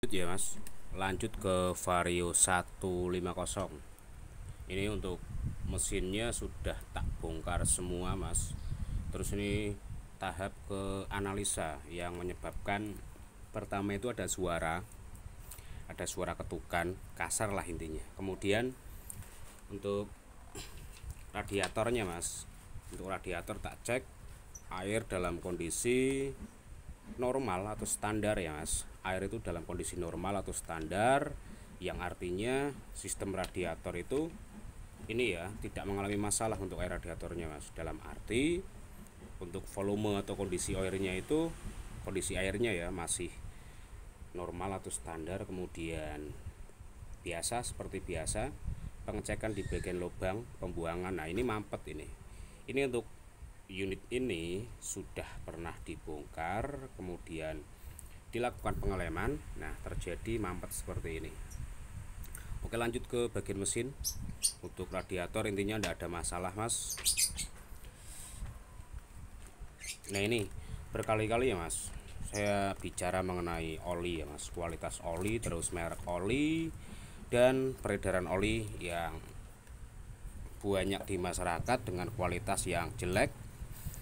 Ya mas, lanjut ke Vario 150. Ini untuk mesinnya sudah tak bongkar semua mas. Terus ini tahap ke analisa yang menyebabkan pertama itu ada suara ketukan kasar lah intinya. Kemudian untuk radiatornya mas, untuk radiator tak cek air dalam kondisi normal atau standar ya mas. Air itu dalam kondisi normal atau standar, yang artinya sistem radiator itu ini ya tidak mengalami masalah untuk air radiatornya mas. Dalam arti untuk volume atau kondisi airnya itu, kondisi airnya ya masih normal atau standar. Kemudian biasa, seperti biasa pengecekan di bagian lubang pembuangan. Nah ini mampet ini untuk unit ini sudah pernah dibongkar, kemudian dilakukan pengeleman. Nah terjadi mampet seperti ini. Oke, lanjut ke bagian mesin. Untuk radiator intinya tidak ada masalah mas. Nah ini berkali-kali ya mas saya bicara mengenai oli ya mas, kualitas oli, terus merek oli, dan peredaran oli yang banyak di masyarakat dengan kualitas yang jelek,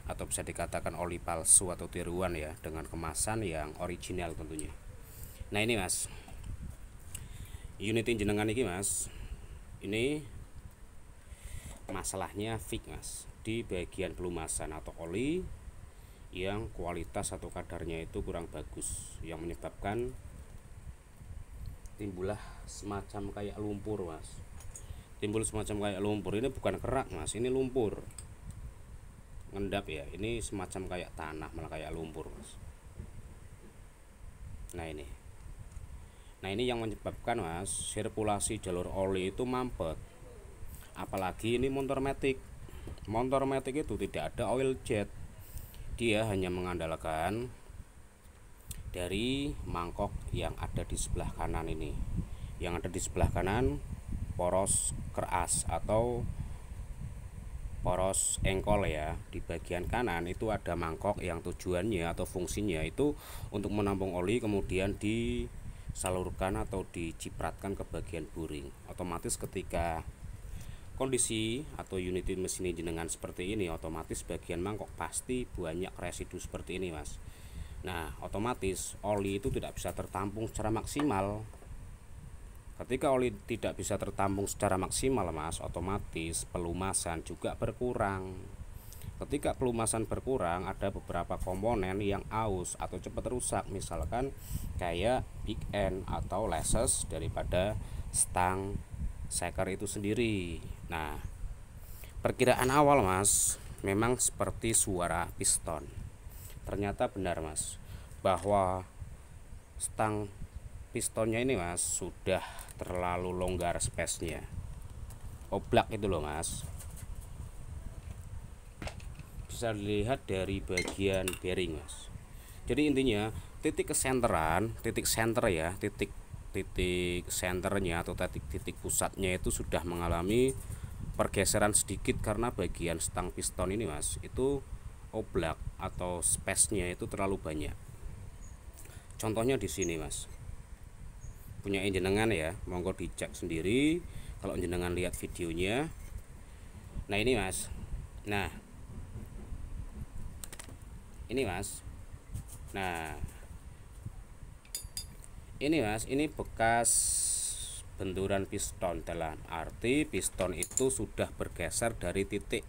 atau bisa dikatakan oli palsu atau tiruan ya, dengan kemasan yang original tentunya. Nah ini mas, unit jenengan ini mas, ini masalahnya fix mas di bagian pelumasan atau oli yang kualitas atau kadarnya itu kurang bagus, yang menyebabkan timbullah semacam kayak lumpur mas. Timbul semacam kayak lumpur, ini bukan kerak mas, ini lumpur ngendap ya, ini semacam kayak tanah malah kayak lumpur mas. Nah ini yang menyebabkan mas sirkulasi jalur oli itu mampet. Apalagi ini motor matic itu tidak ada oil jet, dia hanya mengandalkan dari mangkok yang ada di sebelah kanan ini. Yang ada di sebelah kanan poros keras atau poros engkol ya. Di bagian kanan itu ada mangkok yang tujuannya atau fungsinya itu untuk menampung oli, kemudian disalurkan atau dicipratkan ke bagian buring. Otomatis ketika kondisi atau unit mesin jenengan seperti ini, otomatis bagian mangkok pasti banyak residu seperti ini mas. Nah otomatis oli itu tidak bisa tertampung secara maksimal. Ketika oli tidak bisa tertampung secara maksimal mas, otomatis pelumasan juga berkurang. Ketika pelumasan berkurang, ada beberapa komponen yang aus atau cepat rusak, misalkan kayak big end atau laces daripada stang seker itu sendiri. Nah perkiraan awal mas memang seperti suara piston. Ternyata benar mas, bahwa stang pistonnya ini mas sudah terlalu longgar space-nya, oblak itu loh mas. Bisa dilihat dari bagian bearing mas. Jadi intinya titik kesenteran, titik center ya, titik senternya atau titik pusatnya itu sudah mengalami pergeseran sedikit karena bagian stang piston ini mas itu oblak atau space-nya itu terlalu banyak. Contohnya di sini mas, punya jenengan ya, monggo dicek sendiri kalau jenengan lihat videonya. Nah ini mas, nah ini mas, nah ini mas, ini bekas benturan piston, dalam arti piston itu sudah bergeser dari titik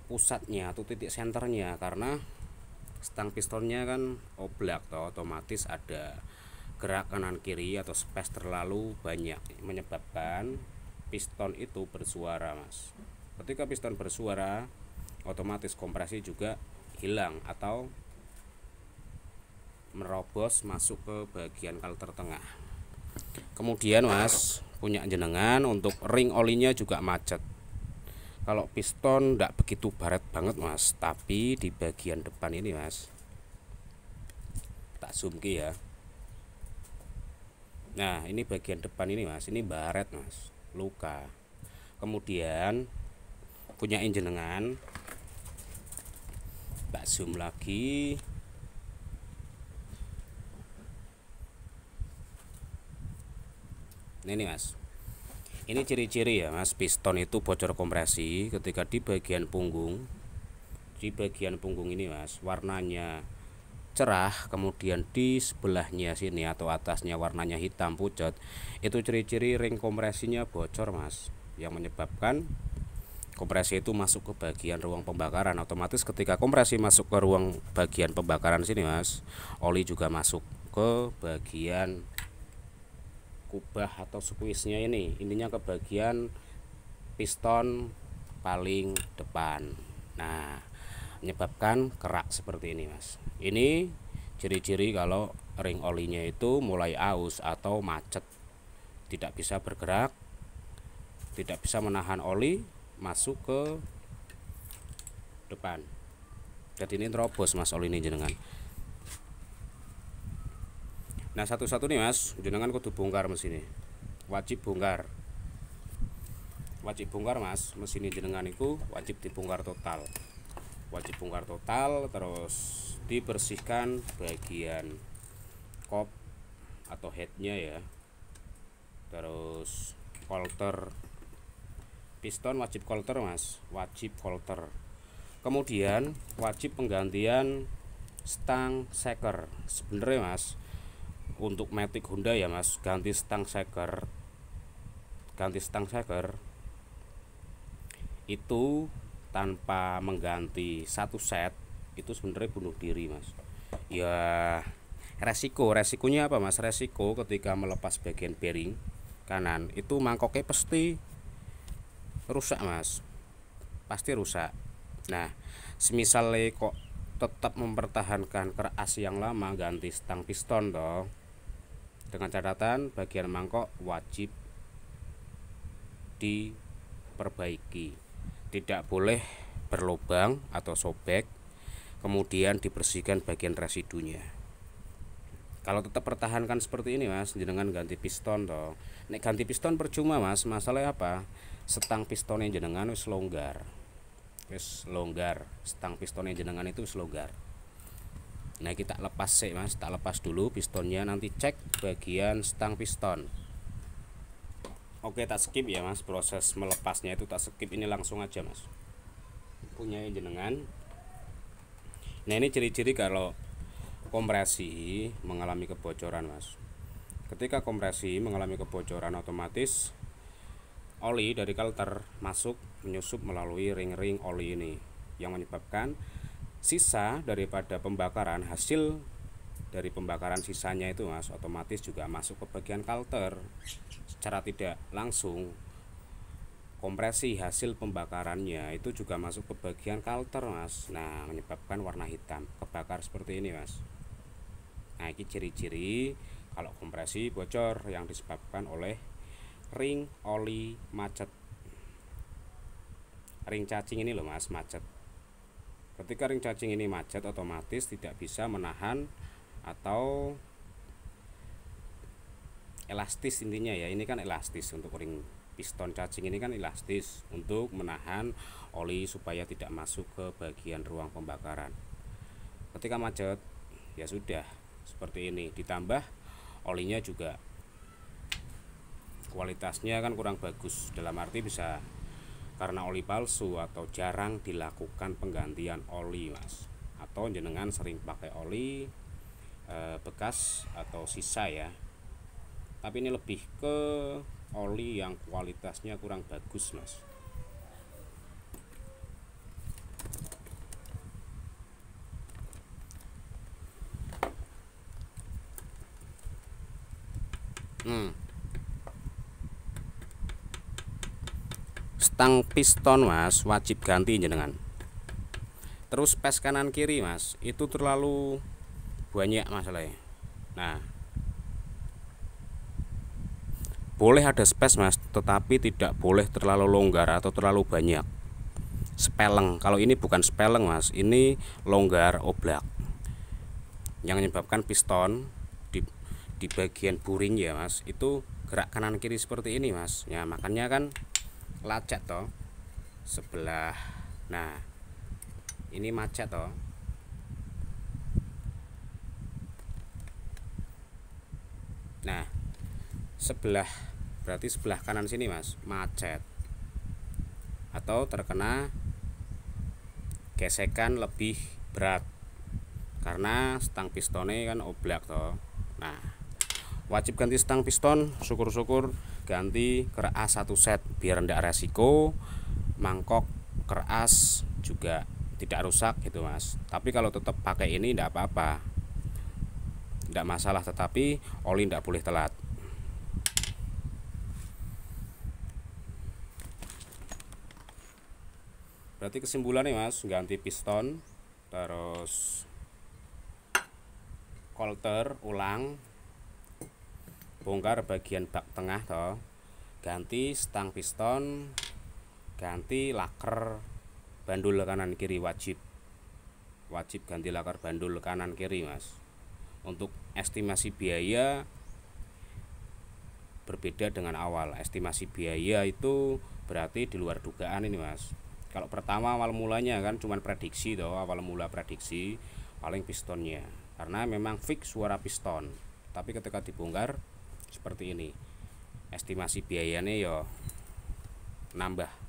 pusatnya atau titik senternya, karena stang pistonnya kan oblak toh, otomatis ada gerak kanan kiri atau space terlalu banyak, menyebabkan piston itu bersuara mas. Ketika piston bersuara, otomatis kompresi juga hilang atau merobos masuk ke bagian kalter tengah. Kemudian mas, punya jenengan untuk ring olinya juga macet. Kalau piston tidak begitu baret banget mas, tapi di bagian depan ini mas, tak zoom ke ya. Nah ini bagian depan ini mas, ini baret mas, luka. Kemudian punya jenengan, tak zoom lagi. Ini mas, ini ciri-ciri ya mas, piston itu bocor kompresi ketika di bagian punggung. Di bagian punggung ini mas, warnanya cerah, kemudian di sebelahnya sini atau atasnya warnanya hitam pucat, itu ciri-ciri ring kompresinya bocor mas, yang menyebabkan kompresi itu masuk ke bagian ruang pembakaran. Otomatis ketika kompresi masuk ke ruang bagian pembakaran sini mas, oli juga masuk ke bagian kubah atau squeeze-nya ini, intinya ke bagian piston paling depan. Nah, menyebabkan kerak seperti ini mas. Ini ciri-ciri kalau ring olinya itu mulai aus atau macet, tidak bisa bergerak, tidak bisa menahan oli masuk ke depan. Jadi ini terobos mas oli ini jenengan. Nah satu-satu nih mas, jenengan kudu bongkar mesin ini, wajib bongkar. Wajib bongkar mas, mesin jenengan itu wajib dibongkar total. Wajib bongkar total, terus dibersihkan bagian kop atau headnya ya. Terus kolter piston wajib kolter mas, wajib kolter. Kemudian wajib penggantian stang shaker. Sebenarnya mas, untuk Matic Honda ya mas, ganti stang shaker itu tanpa mengganti satu set itu sebenarnya bunuh diri mas. Ya resikonya apa mas? Resiko ketika melepas bagian bearing kanan itu mangkoknya pasti rusak mas, pasti rusak. Nah semisal kok tetap mempertahankan keras yang lama, ganti stang piston toh, dengan catatan bagian mangkok wajib diperbaiki, tidak boleh berlubang atau sobek, kemudian dibersihkan bagian residunya. Kalau tetap pertahankan seperti ini mas, jenengan ganti piston toh. Nek ganti piston percuma mas, masalahnya apa? Setang pistonnya jenengan wis longgar, stang pistonnya jenengan itu wis longgar. Nah kita lepas sih mas, tak lepas dulu pistonnya, nanti cek bagian stang piston. Oke tak skip ya mas, proses melepasnya itu tak skip, ini langsung aja mas, punya jenengan. Nah ini ciri-ciri kalau kompresi mengalami kebocoran mas. Ketika kompresi mengalami kebocoran, otomatis oli dari kalter masuk menyusup melalui ring-ring oli ini, yang menyebabkan sisa daripada pembakaran, hasil dari pembakaran sisanya itu mas, otomatis juga masuk ke bagian kalter. Secara tidak langsung kompresi hasil pembakarannya itu juga masuk ke bagian kalter mas. Nah menyebabkan warna hitam kebakar seperti ini mas. Nah ini ciri-ciri kalau kompresi bocor yang disebabkan oleh ring oli macet, ring cacing ini loh mas, macet. Ketika ring cacing ini macet, otomatis tidak bisa menahan atau elastis, intinya ya ini kan elastis, untuk ring piston cacing ini kan elastis untuk menahan oli supaya tidak masuk ke bagian ruang pembakaran. Ketika macet ya sudah seperti ini, ditambah olinya juga kualitasnya kan kurang bagus, dalam arti bisa karena oli palsu atau jarang dilakukan penggantian oli mas, atau jenengan sering pakai oli bekas atau sisa ya, tapi ini lebih ke oli yang kualitasnya kurang bagus mas. Stang piston mas wajib ganti jenengan. Terus pes kanan kiri mas itu terlalu banyak masalahnya. Nah boleh ada space mas, tetapi tidak boleh terlalu longgar atau terlalu banyak. Speleng, kalau ini bukan speleng mas, ini longgar oblak, yang menyebabkan piston di bagian buring ya mas, itu gerak kanan kiri seperti ini mas. Ya makanya kan lacet toh sebelah. Nah ini macet toh. Nah sebelah berarti sebelah kanan sini mas macet atau terkena gesekan lebih berat karena stang pistonnya kan oblak toh. Nah, wajib ganti stang piston, syukur-syukur ganti keras 1 set biar ndak resiko mangkok keras juga tidak rusak gitu mas. Tapi kalau tetap pakai ini ndak apa-apa, ndak masalah, tetapi oli ndak boleh telat. Berarti kesimpulannya mas, ganti piston, terus kolter ulang, bongkar bagian bak tengah toh, ganti stang piston, ganti laker bandul kanan kiri, wajib ganti laker bandul kanan kiri mas. Untuk estimasi biaya berbeda dengan awal. Estimasi biaya itu berarti di luar dugaan ini mas. Kalau pertama awal mulanya kan cuman prediksi toh, awal mula prediksi paling pistonnya, karena memang fix suara piston. Tapi ketika dibongkar seperti ini, estimasi biayanya yo nambah